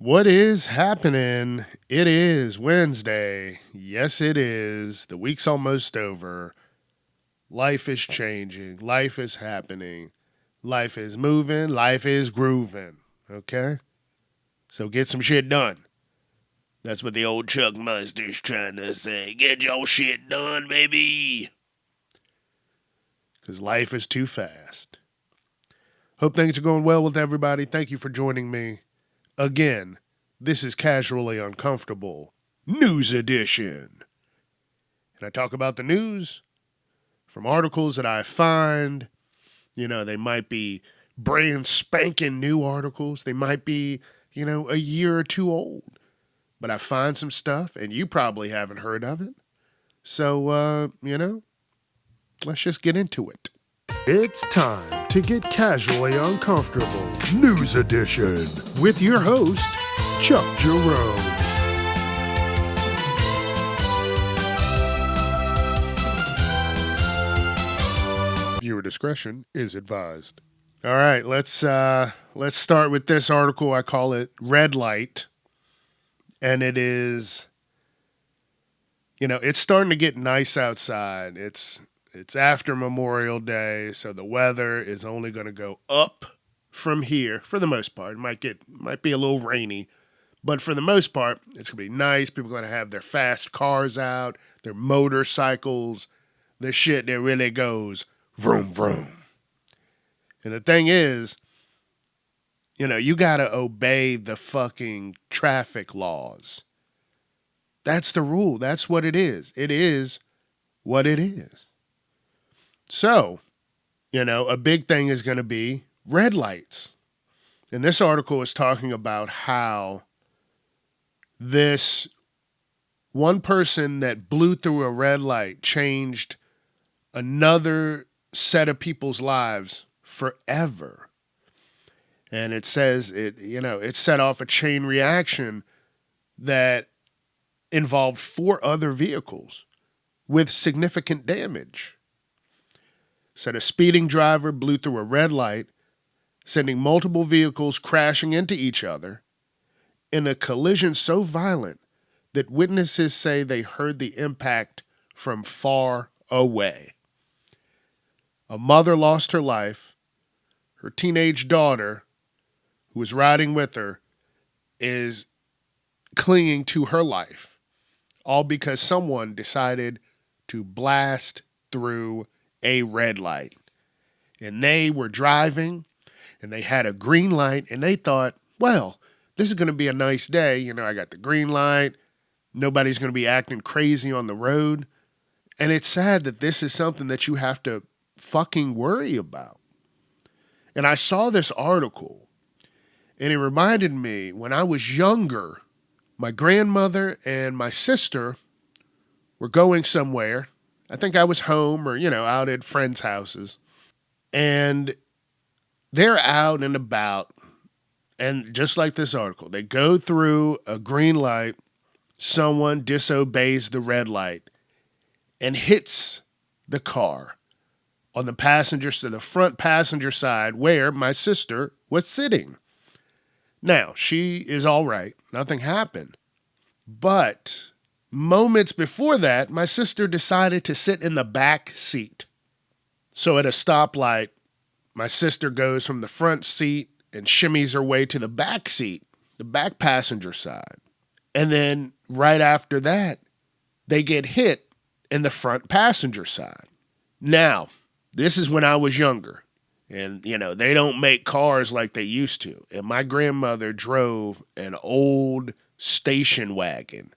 What is happening? It is Wednesday. Yes, it is. The week's almost over. Life is changing. Life is happening. Life is moving. Life is grooving. Okay? So get some shit done. That's what the old Chuck Meister's trying to say. Get your shit done, baby. Because life is too fast. Hope things are going well with everybody. Thank you for joining me. Again, this is Casually Uncomfortable News Edition. And I talk about the news from articles that I find. They might be brand spanking new articles. They might be, a year or two old. But I find some stuff, and you probably haven't heard of it. So, let's just get into it. It's time to get Casually Uncomfortable News Edition with your host, Chuck Jerome. Viewer discretion is advised. All right, let's start with this article. I call it Red Light. And it is, it's starting to get nice outside. It's after Memorial Day, so the weather is only going to go up from here for the most part. It might be a little rainy, but for the most part, it's going to be nice. People are going to have their fast cars out, their motorcycles, the shit that really goes vroom, vroom. And the thing is, you got to obey the fucking traffic laws. That's the rule. That's what it is. It is what it is. So, a big thing is going to be red lights. And this article is talking about how this one person that blew through a red light changed another set of people's lives forever. And it says it set off a chain reaction that involved 4 other vehicles with significant damage. Said a speeding driver blew through a red light, sending multiple vehicles crashing into each other in a collision so violent that witnesses say they heard the impact from far away. A mother lost her life. Her teenage daughter, who was riding with her, is clinging to her life, all because someone decided to blast through a red light. And they were driving, and they had a green light, and they thought, well, this is going to be a nice day. I got the green light. Nobody's going to be acting crazy on the road. And it's sad that this is something that you have to fucking worry about. And I saw this article, and it reminded me when I was younger, my grandmother and my sister were going somewhere. I think I was home or, out at friends' houses. And they're out and about. And just like this article, they go through a green light. Someone disobeys the red light and hits the car on the front passenger side where my sister was sitting. Now, she is all right. Nothing happened. But moments before that, my sister decided to sit in the back seat. So at a stoplight, my sister goes from the front seat and shimmies her way to the back seat, the back passenger side. And then right after that, they get hit in the front passenger side. Now, this is when I was younger. And, they don't make cars like they used to. And my grandmother drove an old station wagon.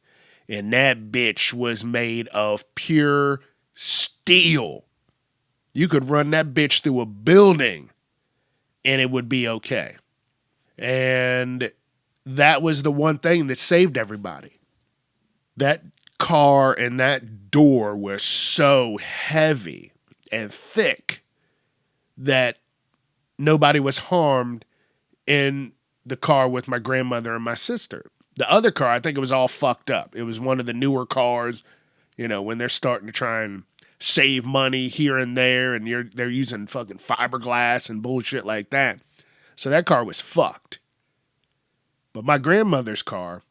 And that bitch was made of pure steel. You could run that bitch through a building and it would be okay. And that was the one thing that saved everybody. That car and that door were so heavy and thick that nobody was harmed in the car with my grandmother and my sister. The other car, I think it was all fucked up. It was one of the newer cars, when they're starting to try and save money here and there, and they're using fucking fiberglass and bullshit like that. So that car was fucked. But my grandmother's car,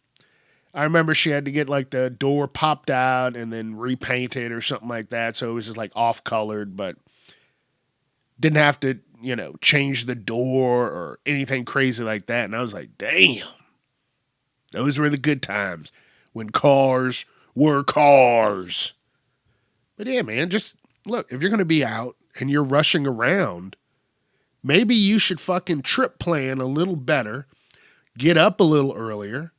I remember she had to get like the door popped out and then repainted or something like that. So it was just like off colored, but didn't have to, change the door or anything crazy like that. And I was like, damn, those were the good times when cars were cars. But yeah, man, just look, if you're going to be out and you're rushing around, maybe you should fucking trip plan a little better, get up a little earlier,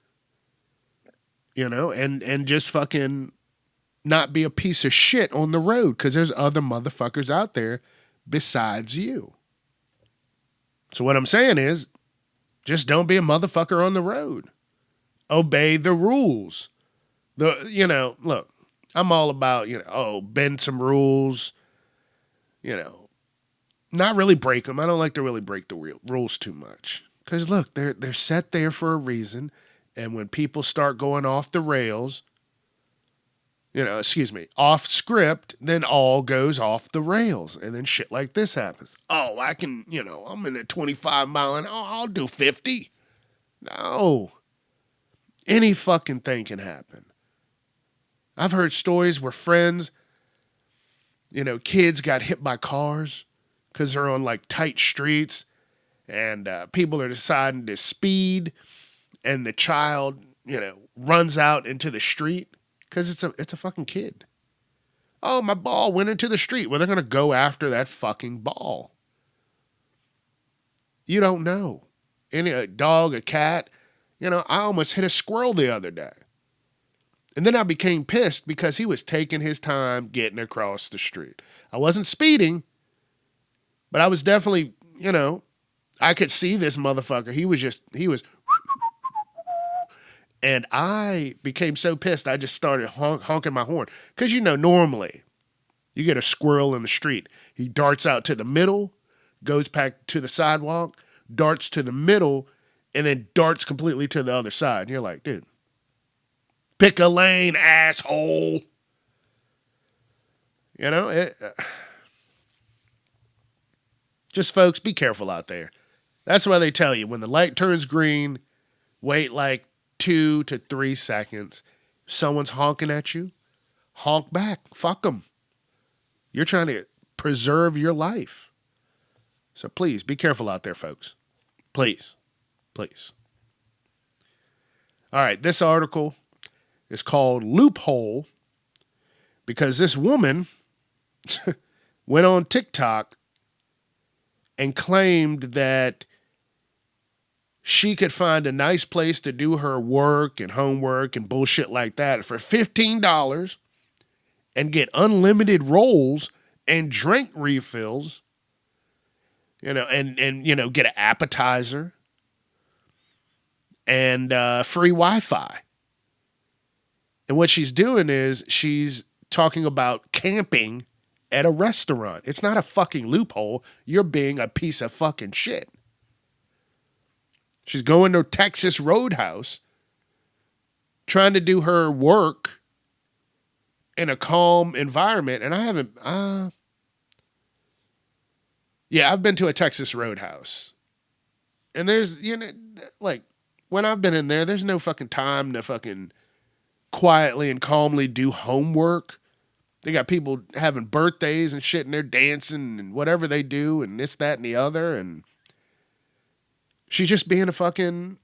and just fucking not be a piece of shit on the road because there's other motherfuckers out there besides you. So what I'm saying is, just don't be a motherfucker on the road. Obey the rules. Look, I'm all about, bend some rules, not really break them. I don't like to really break the rules too much. Because look, they're set there for a reason. And when people start going off the rails, off script, then all goes off the rails. And then shit like this happens. Oh, I can, I'm in a 25 mile an hour. I'll do 50. No. Any fucking thing can happen. I've heard stories where friends, kids got hit by cars because they're on like tight streets and people are deciding to speed and the child, runs out into the street because it's a fucking kid. Oh, my ball went into the street. Well, they're going to go after that fucking ball. You don't know. A dog, a cat, I almost hit a squirrel the other day. And then I became pissed because he was taking his time getting across the street. I wasn't speeding, but I was definitely, I could see this motherfucker. He was, and I became so pissed, I just started honking my horn. Because, normally you get a squirrel in the street. He darts out to the middle, goes back to the sidewalk, darts to the middle, and then darts completely to the other side. And you're like, dude, pick a lane, asshole. Just folks, be careful out there. That's why they tell you when the light turns green, wait like 2 to 3 seconds. If someone's honking at you, honk back. Fuck them. You're trying to preserve your life. So please be careful out there, folks. Please. Please. All right, this article is called Loophole because this woman went on TikTok and claimed that she could find a nice place to do her work and homework and bullshit like that for $15 and get unlimited rolls and drink refills, and get an appetizer and free Wi-Fi. And what she's doing is she's talking about camping at a restaurant. It's not a fucking loophole. You're being a piece of fucking shit. She's going to Texas Roadhouse trying to do her work in a calm environment. And I haven't, I've been to a Texas Roadhouse. And there's, like, when I've been in there, there's no fucking time to fucking quietly and calmly do homework. They got people having birthdays and shit, and they're dancing and whatever they do, and this, that, and the other, and she's just being a fucking,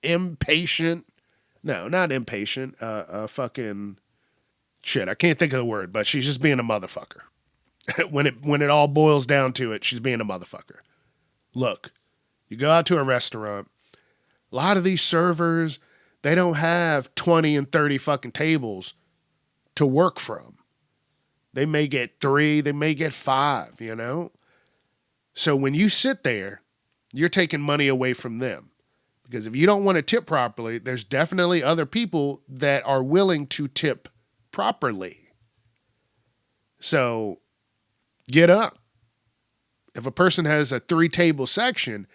impatient. No, not impatient. Fucking shit. I can't think of the word, but she's just being a motherfucker. when it all boils down to it, she's being a motherfucker. Look, you go out to a restaurant. A lot of these servers, they don't have 20 and 30 fucking tables to work from. They may get 3, they may get 5, So when you sit there, you're taking money away from them. Because if you don't want to tip properly, there's definitely other people that are willing to tip properly. So get up. If a person has a 3-table section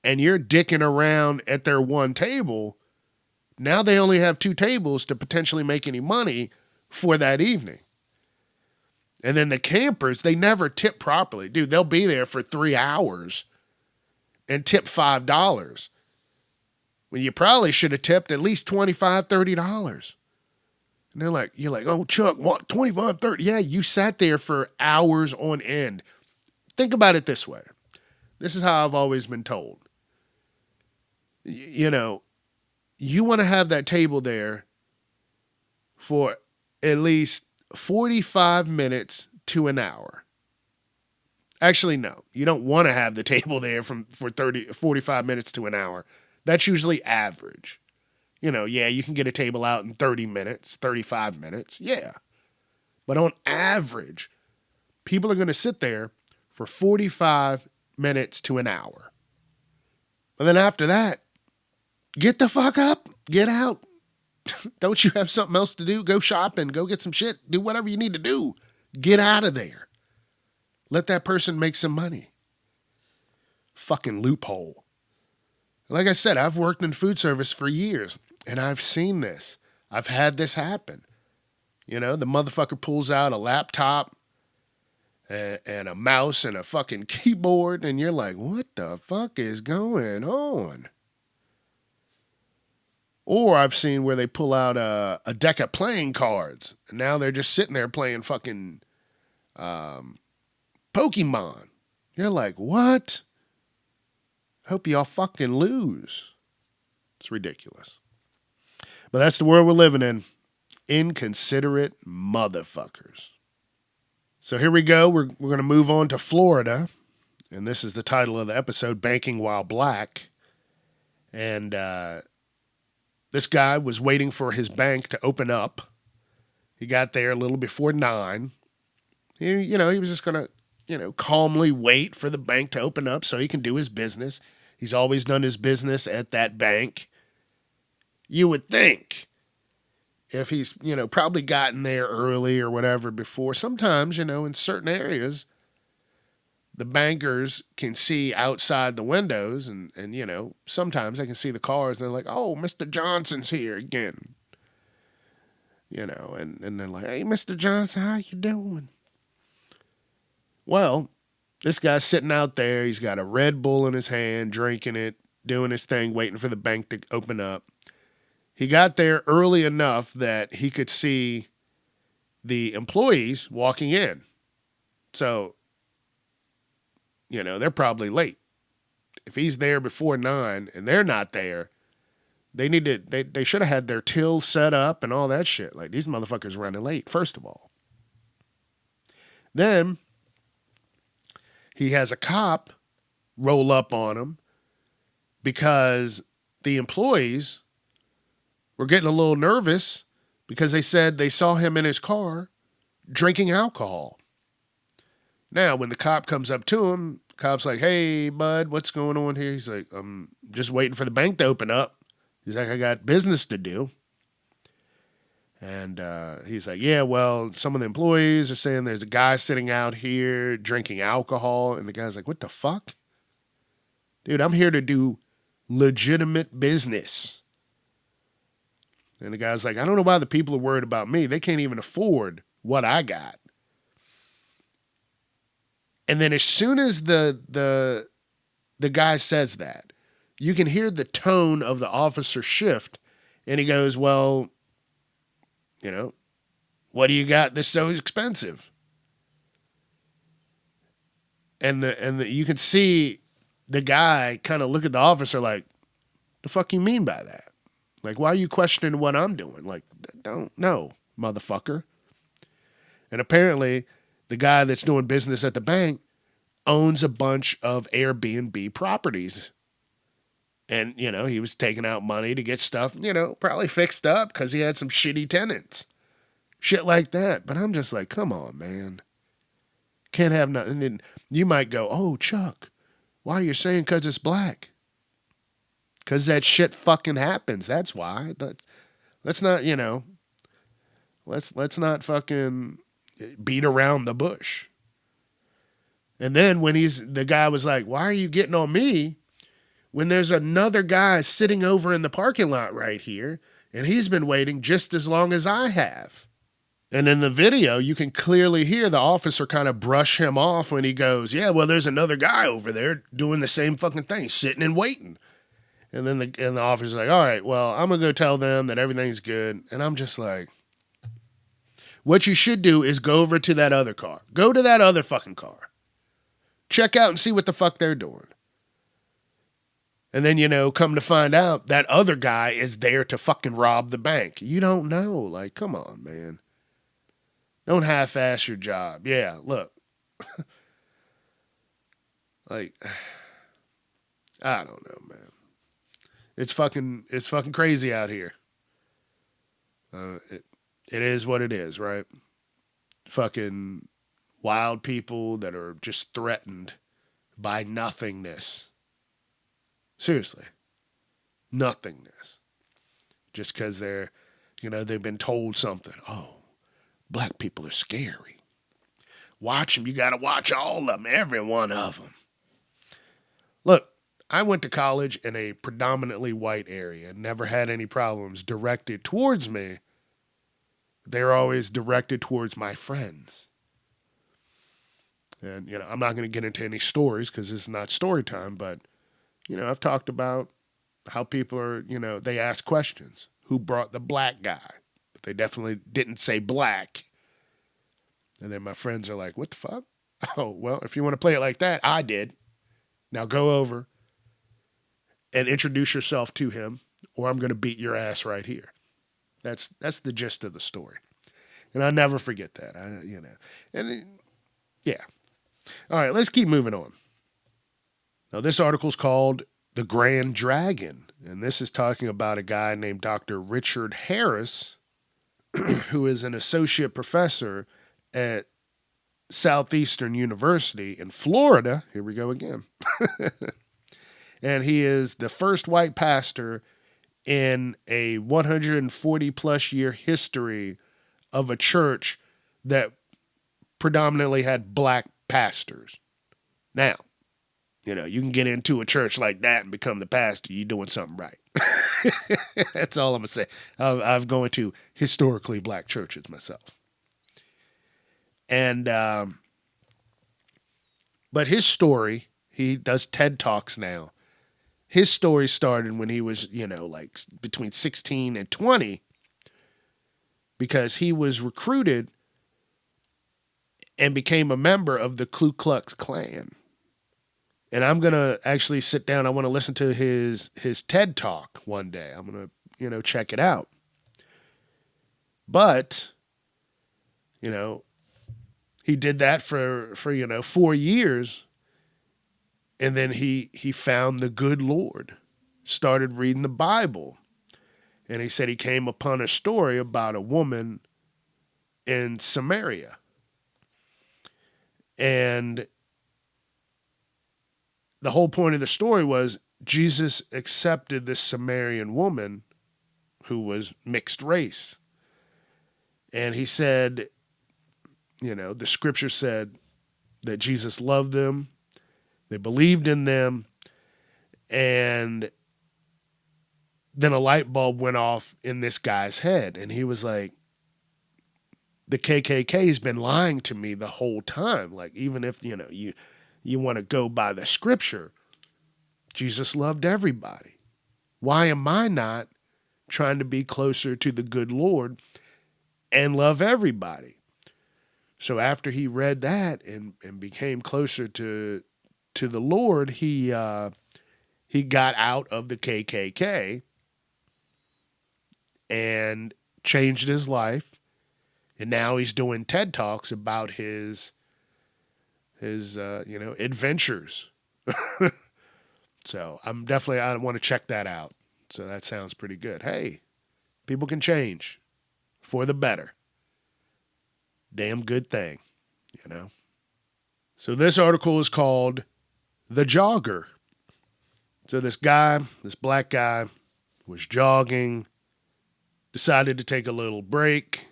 and you're dicking around at their one table, now they only have 2 tables to potentially make any money for that evening. And then the campers, they never tip properly. Dude, they'll be there for 3 hours and tip $5 when you probably should have tipped at least $25, $30. And you're like, oh, Chuck, what, 25, 30? Yeah, you sat there for hours on end. Think about it this way. This is how I've always been told. You know, you want to have that table there for at least 45 minutes to an hour. Actually, no. You don't want to have the table there for 45 minutes to an hour. That's usually average. Yeah, you can get a table out in 30 minutes, 35 minutes. Yeah. But on average, people are going to sit there for 45 minutes to an hour. And then after that, get the fuck up, get out. Don't you have something else to do? Go shopping, go get some shit, do whatever you need to do. Get out of there. Let that person make some money. Fucking loophole. Like I said, I've worked in food service for years, and I've seen this. I've had this happen. The motherfucker pulls out a laptop and a mouse and a fucking keyboard, and you're like, what the fuck is going on? Or I've seen where they pull out a deck of playing cards, and now they're just sitting there playing fucking Pokemon. You're like, what? Hope y'all fucking lose. It's ridiculous. But that's the world we're living in. Inconsiderate motherfuckers. So here we go. We're going to move on to Florida. And this is the title of the episode, Banking While Black. And this guy was waiting for his bank to open up. He got there a little before 9. He was just going to, calmly wait for the bank to open up so he can do his business. He's always done his business at that bank. You would think if he's, probably gotten there early or whatever before. Sometimes, in certain areas, the bankers can see outside the windows and sometimes they can see the cars and they're like, oh, Mr. Johnson's here again. And they're like, hey, Mr. Johnson, how you doing? Well, this guy's sitting out there. He's got a Red Bull in his hand, drinking it, doing his thing, waiting for the bank to open up. He got there early enough that he could see the employees walking in. So, they're probably late. If he's there before 9 and they're not there, they should have had their till set up and all that shit. Like, these motherfuckers running late, first of all. Then he has a cop roll up on him because the employees were getting a little nervous because they said they saw him in his car drinking alcohol. Now, when the cop comes up to him, the cop's like, hey, bud, what's going on here? He's like, I'm just waiting for the bank to open up. He's like, I got business to do. And he's like, yeah, well, some of the employees are saying there's a guy sitting out here drinking alcohol. And the guy's like, what the fuck? Dude, I'm here to do legitimate business. And the guy's like, I don't know why the people are worried about me. They can't even afford what I got. And then as soon as the guy says that, you can hear the tone of the officer shift. And he goes, well, what do you got that's so expensive? And you can see the guy kind of look at the officer like, the fuck you mean by that? Like, why are you questioning what I'm doing? Like, don't know, motherfucker. And apparently, the guy that's doing business at the bank owns a bunch of Airbnb properties. And, he was taking out money to get stuff, probably fixed up because he had some shitty tenants. Shit like that. But I'm just like, come on, man. Can't have nothing. And then you might go, oh, Chuck, why are you saying because it's black? Because that shit fucking happens. That's why. Let's not, let's not fucking beat around the bush. And then when the guy was like, why are you getting on me when there's another guy sitting over in the parking lot right here and he's been waiting just as long as I have? And in the video, you can clearly hear the officer kind of brush him off when he goes, yeah, well, there's another guy over there doing the same fucking thing, sitting and waiting. And then the officer's like, all right, well, I'm going to go tell them that everything's good. And I'm just like, what you should do is go over to that other car. Go to that other fucking car. Check out and see what the fuck they're doing. And then, come to find out that other guy is there to fucking rob the bank. You don't know. Like, come on, man. Don't half-ass your job. Yeah, look. Like, I don't know, man. It's fucking crazy out here. It is what it is, right? Fucking wild people that are just threatened by nothingness. Seriously. Nothingness. Just because they've been told something. Oh, black people are scary. Watch them. You got to watch all of them. Every one of them. Look, I went to college in a predominantly white area and never had any problems directed towards me. They were always directed towards my friends. And, I'm not going to get into any stories because this is not story time, but, I've talked about how people are, they ask questions. Who brought the black guy? But they definitely didn't say black. And then my friends are like, what the fuck? Oh, well, if you want to play it like that, I did. Now go over and introduce yourself to him, or I'm going to beat your ass right here. That's the gist of the story. And I'll never forget that. Yeah. All right, let's keep moving on. Now, this article is called The Grand Dragon, and this is talking about a guy named Dr. Richard Harris, who is an associate professor at Southeastern University in Florida. Here we go again. And he is the first white pastor in a 140 plus year history of a church that predominantly had black pastors. Now, you can get into a church like that and become the pastor. You're doing something right. That's all I'm going to say. I've gone to historically black churches myself. And, but his story, he does TED Talks now. His story started when he was, like between 16 and 20, because he was recruited and became a member of the Ku Klux Klan. And I'm going to actually sit down. I want to listen to his TED Talk one day. I'm going to, check it out. But, he did that for 4 years. And then he found the good Lord, started reading the Bible. And he said he came upon a story about a woman in Samaria. And the whole point of the story was Jesus accepted this Samaritan woman who was mixed race. And he said, the scripture said that Jesus loved them. They believed in them, and then a light bulb went off in this guy's head, and he was like, the KKK has been lying to me the whole time. Like, even if, you want to go by the scripture, Jesus loved everybody. Why am I not trying to be closer to the good Lord and love everybody? So after he read that and became closer to the Lord, he got out of the KKK and changed his life, and now he's doing TED Talks about his adventures. So I want to check that out. So that sounds pretty good. Hey, people can change for the better. Damn good thing, So this article is called The Jogger. So this black guy, was jogging, decided to take a little break,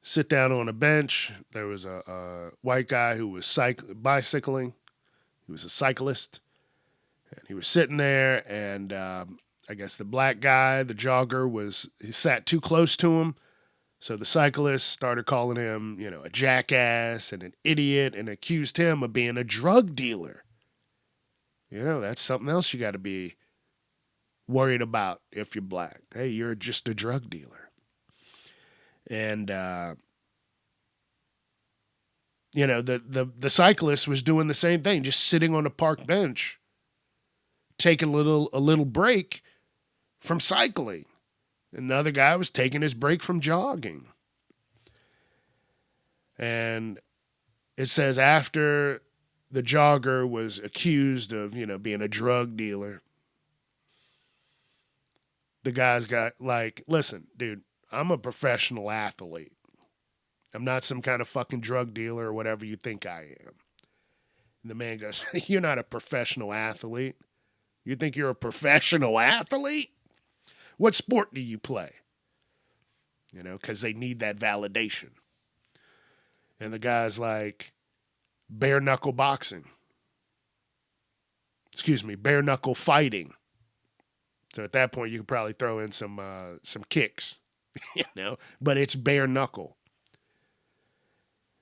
sit down on a bench. There was a white guy who was bicycling. He was a cyclist. And he was sitting there, and I guess the black guy, the jogger, he sat too close to him. So the cyclists started calling him, a jackass and an idiot and accused him of being a drug dealer. That's something else you got to be worried about if you're black. Hey, you're just a drug dealer. And, the cyclist was doing the same thing, just sitting on a park bench, taking a little break from cycling. Another guy was taking his break from jogging. And it says after the jogger was accused of, being a drug dealer, the guy's got like, listen, dude, I'm a professional athlete. I'm not some kind of fucking drug dealer or whatever you think I am. And the man goes, you're not a professional athlete. You think you're a professional athlete? What sport do you play? Because they need that validation. And the guy's like, bare knuckle boxing. Bare knuckle fighting. So at that point, you could probably throw in some kicks, but it's bare knuckle.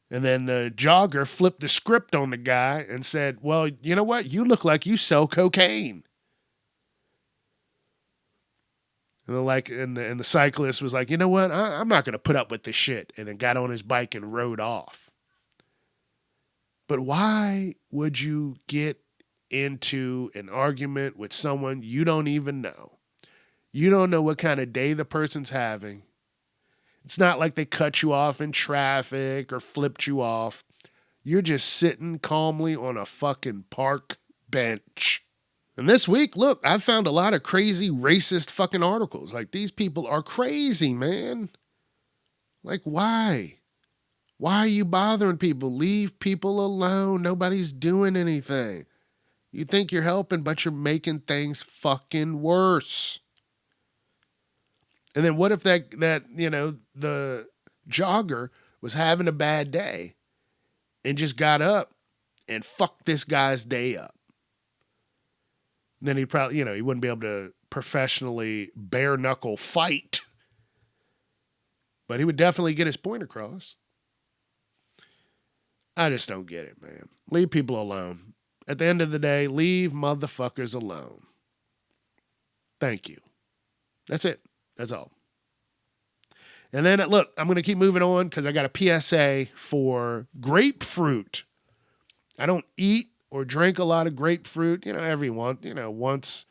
And then the jogger flipped the script on the guy and said, well, you know what? You look like you sell cocaine. And the cyclist was like, you know what? I'm not going to put up with this shit. And then got on his bike and rode off. But why would you get into an argument with someone you don't even know? You don't know what kind of day the person's having. It's not like they cut you off in traffic or flipped you off. You're just sitting calmly on a fucking park bench. And this week, look, I found a lot of crazy racist fucking articles. Like, these people are crazy, man. Like, why? Why are you bothering people? Leave people alone. Nobody's doing anything. You think you're helping, but you're making things fucking worse. And then what if that the jogger was having a bad day and just got up and fucked this guy's day up? Then he'd probably, he wouldn't be able to professionally bare knuckle fight, but he would definitely get his point across. I just don't get it, man. Leave people alone. At the end of the day, leave motherfuckers alone. Thank you. That's it. That's all. And then, look, I'm going to keep moving on because I got a PSA for grapefruit. I don't eat or drink a lot of grapefruit, every once,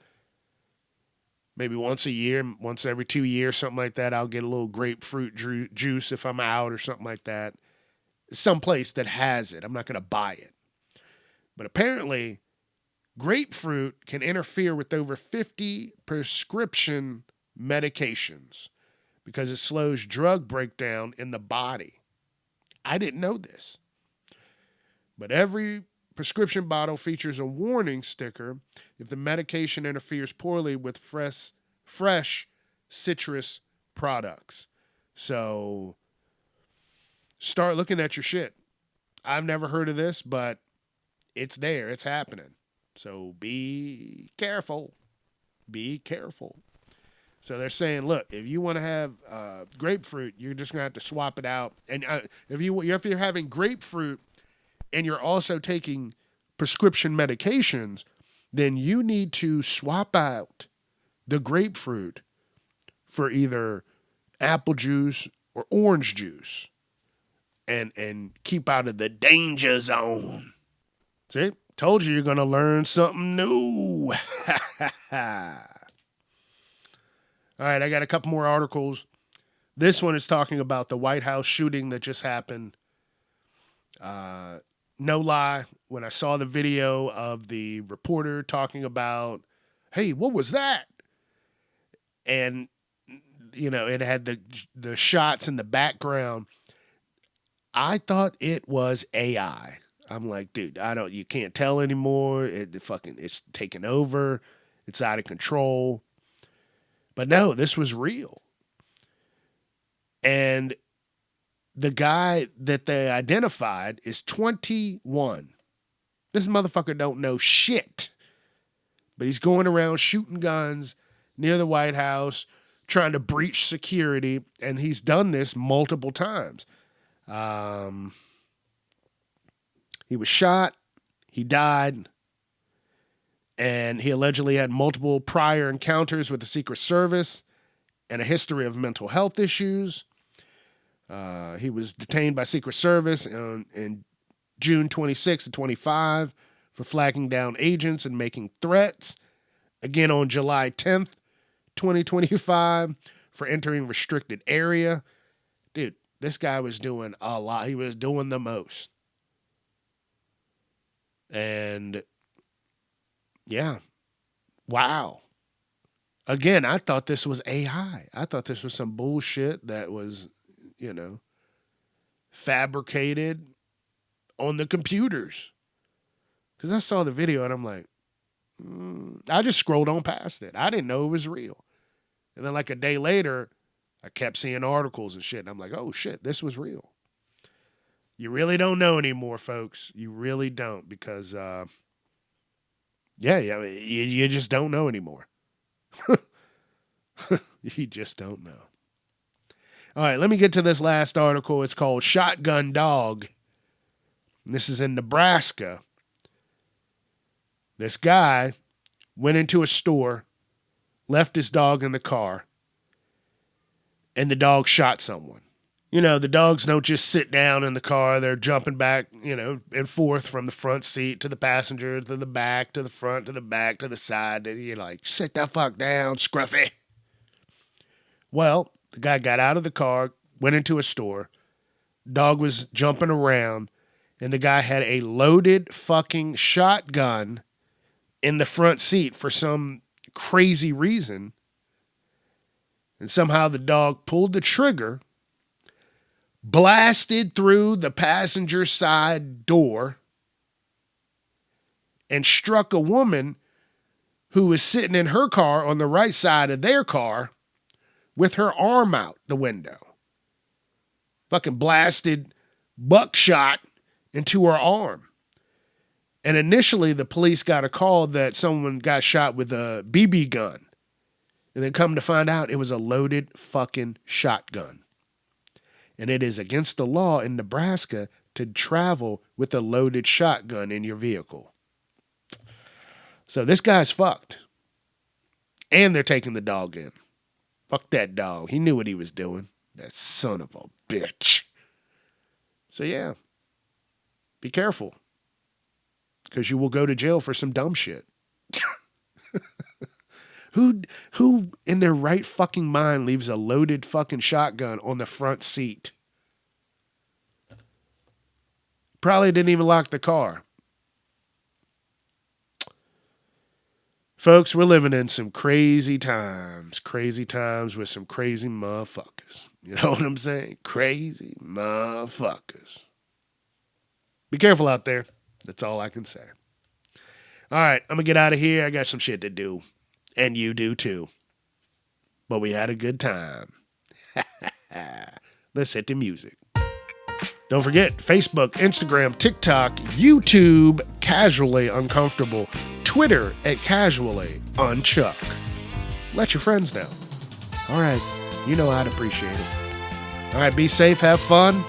maybe once a year, once every 2 years, something like that. I'll get a little grapefruit juice if I'm out or something like that. Someplace that has it. I'm not going to buy it. But apparently, grapefruit can interfere with over 50 prescription medications because it slows drug breakdown in the body. I didn't know this. But every prescription bottle features a warning sticker if the medication interferes poorly with fresh citrus products. So start looking at your shit. I've never heard of this, but it's there. It's happening. So be careful. Be careful. So they're saying, look, if you want to have grapefruit, you're just going to have to swap it out. And if you're having grapefruit and you're also taking prescription medications, then you need to swap out the grapefruit for either apple juice or orange juice and keep out of the danger zone. See? Told you you're going to learn something new. All right, I got a couple more articles. This one is talking about the White House shooting that just happened. No lie, when I saw the video of the reporter talking about, hey, what was that? And, it had the shots in the background. I thought it was AI. I'm like, dude, you can't tell anymore. It's taken over. It's out of control. But no, this was real. And the guy that they identified is 21. This motherfucker don't know shit. But he's going around shooting guns near the White House, trying to breach security, and he's done this multiple times. He was shot, he died, and he allegedly had multiple prior encounters with the Secret Service and a history of mental health issues. He was detained by Secret Service in June 26 and 25 for flagging down agents and making threats. Again on July 10th, 2025 for entering restricted area. Dude, this guy was doing a lot. He was doing the most. And yeah, wow. Again, I thought this was AI. I thought this was some bullshit that was, fabricated on the computers. Because I saw the video and I'm like, I just scrolled on past it. I didn't know it was real. And then like a day later, I kept seeing articles and shit. And I'm like, oh shit, this was real. You really don't know anymore, folks. You really don't, because, you just don't know anymore. You just don't know. All right, let me get to this last article. It's called Shotgun Dog. This is in Nebraska. This guy went into a store, left his dog in the car, and the dog shot someone. The dogs don't just sit down in the car. They're jumping back, and forth from the front seat to the passenger, to the back, to the front, to the back, to the side. You're like, sit the fuck down, Scruffy. Well, the guy got out of the car, went into a store. Dog was jumping around, and the guy had a loaded fucking shotgun in the front seat for some crazy reason. And somehow the dog pulled the trigger, blasted through the passenger side door, and struck a woman who was sitting in her car on the right side of their car with her arm out the window. Fucking blasted buckshot into her arm. And initially the police got a call that someone got shot with a BB gun. And then come to find out it was a loaded fucking shotgun. And it is against the law in Nebraska to travel with a loaded shotgun in your vehicle. So this guy's fucked. And they're taking the dog in. Fuck that dog. He knew what he was doing. That son of a bitch. So yeah, be careful. Because you will go to jail for some dumb shit. Who in their right fucking mind leaves a loaded fucking shotgun on the front seat? Probably didn't even lock the car. Folks, we're living in some crazy times with some crazy motherfuckers. You know what I'm saying? Crazy motherfuckers. Be careful out there. That's all I can say. All right, I'm going to get out of here. I got some shit to do. And you do too. But we had a good time. Let's hit the music. Don't forget, Facebook, Instagram, TikTok, YouTube, Casually Uncomfortable, Twitter at Casually Unchuck. Let your friends know. All right, you know I'd appreciate it. All right, be safe, have fun.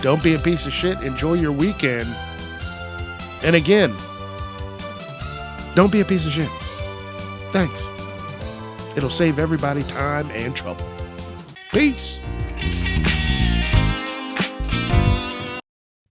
Don't be a piece of shit. Enjoy your weekend. And again, don't be a piece of shit. Thanks. It'll save everybody time and trouble. Peace.